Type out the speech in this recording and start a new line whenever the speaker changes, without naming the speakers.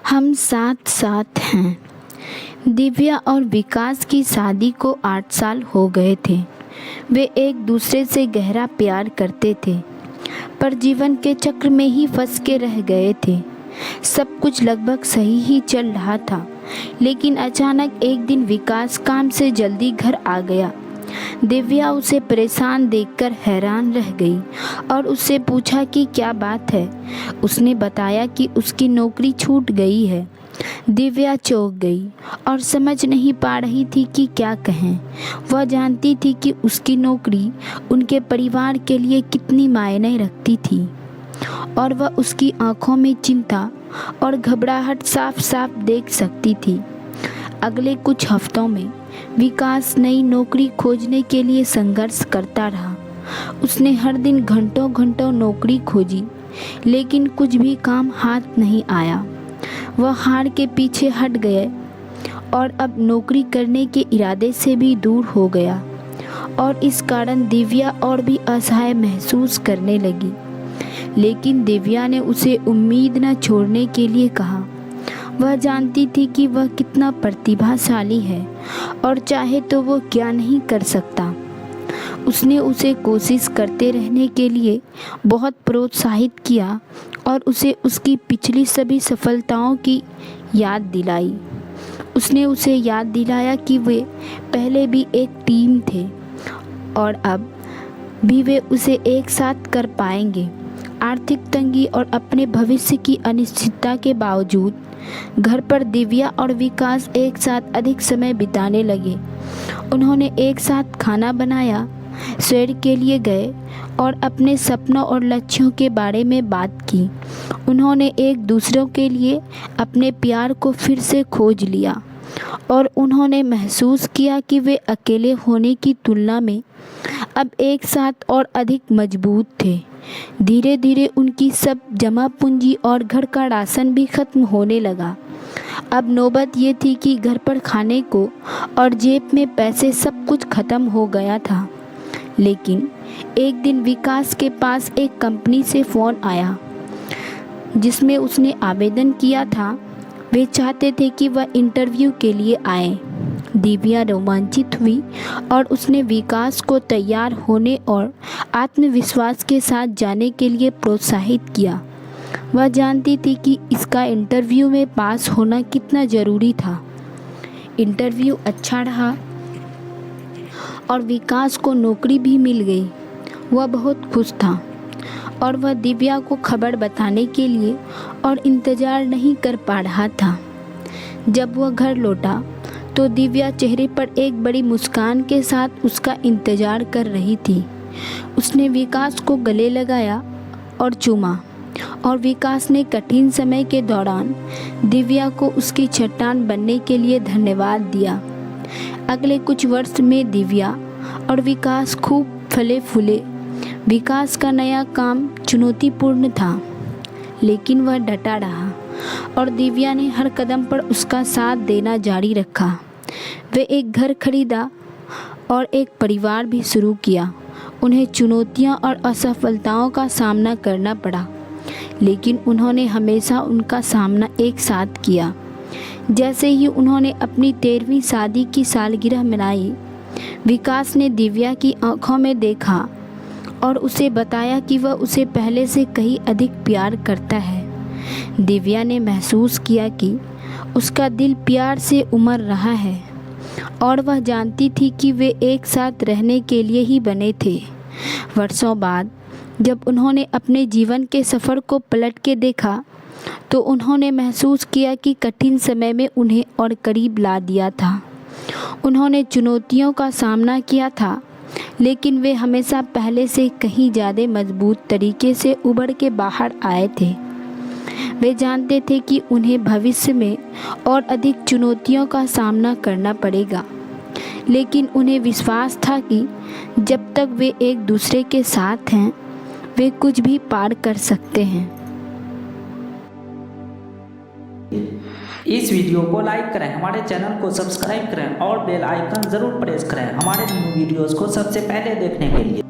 हम साथ साथ हैं। दिव्या और विकास की शादी को 8 साल हो गए थे। वे एक दूसरे से गहरा प्यार करते थे, पर जीवन के चक्र में ही फंस के रह गए थे। सब कुछ लगभग सही ही चल रहा था, लेकिन अचानक एक दिन विकास काम से जल्दी घर आ गया। दिव्या उसे परेशान देखकर हैरान रह गई और उससे पूछा कि क्या बात है। उसने बताया कि उसकी नौकरी छूट गई है। दिव्या चौंक गई और समझ नहीं पा रही थी कि क्या कहें। वह जानती थी कि उसकी नौकरी उनके परिवार के लिए कितनी मायने रखती थी और वह उसकी आंखों में चिंता और घबराहट साफ साफ देख सकती थी। अगले कुछ हफ्तों में विकास नई नौकरी खोजने के लिए संघर्ष करता रहा। उसने हर दिन घंटों घंटों नौकरी खोजी, लेकिन कुछ भी काम हाथ नहीं आया। वह हार के पीछे हट गए और अब नौकरी करने के इरादे से भी दूर हो गया और इस कारण दिव्या और भी असहाय महसूस करने लगी। लेकिन दिव्या ने उसे उम्मीद न छोड़ने के लिए कहा। वह जानती थी कि वह कितना प्रतिभाशाली है और चाहे तो वो क्या नहीं कर सकता। उसने उसे कोशिश करते रहने के लिए बहुत प्रोत्साहित किया और उसे उसकी पिछली सभी सफलताओं की याद दिलाई। उसने उसे याद दिलाया कि वे पहले भी एक टीम थे और अब भी वे उसे एक साथ कर पाएंगे। आर्थिक तंगी और अपने भविष्य की अनिश्चितता के बावजूद घर पर दिव्या और विकास एक साथ अधिक समय बिताने लगे। उन्होंने एक साथ खाना बनाया, सैर के लिए गए और अपने सपनों और लक्ष्यों के बारे में बात की। उन्होंने एक दूसरे के लिए अपने प्यार को फिर से खोज लिया और उन्होंने महसूस किया कि वे अकेले होने की तुलना में अब एक साथ और अधिक मजबूत थे। धीरे धीरे उनकी सब जमा पूंजी और घर का राशन भी खत्म होने लगा। अब नौबत ये थी कि घर पर खाने को और जेब में पैसे सब कुछ खत्म हो गया था। लेकिन एक दिन विकास के पास एक कंपनी से फ़ोन आया जिसमें उसने आवेदन किया था। वे चाहते थे कि वह इंटरव्यू के लिए आए। दिव्या रोमांचित हुई और उसने विकास को तैयार होने और आत्मविश्वास के साथ जाने के लिए प्रोत्साहित किया। वह जानती थी कि इसका इंटरव्यू में पास होना कितना ज़रूरी था। इंटरव्यू अच्छा रहा और विकास को नौकरी भी मिल गई। वह बहुत खुश था और वह दिव्या को खबर बताने के लिए और इंतज़ार नहीं कर पा रहा था। जब वह घर लौटा तो दिव्या चेहरे पर एक बड़ी मुस्कान के साथ उसका इंतज़ार कर रही थी। उसने विकास को गले लगाया और चूमा और विकास ने कठिन समय के दौरान दिव्या को उसकी चट्टान बनने के लिए धन्यवाद दिया। अगले कुछ वर्ष में दिव्या और विकास खूब फले फूले। विकास का नया काम चुनौतीपूर्ण था, लेकिन वह डटा रहा और दिव्या ने हर कदम पर उसका साथ देना जारी रखा। वे एक घर खरीदा और एक परिवार भी शुरू किया। उन्हें चुनौतियां और असफलताओं का सामना करना पड़ा, लेकिन उन्होंने हमेशा उनका सामना एक साथ किया। जैसे ही उन्होंने अपनी 13वीं शादी की सालगिरह मनाई, विकास ने दिव्या की आंखों में देखा और उसे बताया कि वह उसे पहले से कहीं अधिक प्यार करता है। दिव्या ने महसूस किया कि उसका दिल प्यार से उमड़ रहा है और वह जानती थी कि वे एक साथ रहने के लिए ही बने थे। वर्षों बाद जब उन्होंने अपने जीवन के सफ़र को पलट के देखा तो उन्होंने महसूस किया कि कठिन समय में उन्हें और करीब ला दिया था। उन्होंने चुनौतियों का सामना किया था, लेकिन वे हमेशा पहले से कहीं ज़्यादा मजबूत तरीके से उभर के बाहर आए थे। वे जानते थे कि उन्हें भविष्य में और अधिक चुनौतियों का सामना करना पड़ेगा, लेकिन उन्हें विश्वास था कि जब तक वे एक दूसरे के साथ हैं, वे कुछ भी पार कर सकते हैं।
इस वीडियो को लाइक करें, हमारे चैनल को सब्सक्राइब करें और बेल आइकन ज़रूर प्रेस करें हमारे न्यू वीडियोस को सबसे पहले देखने के लिए।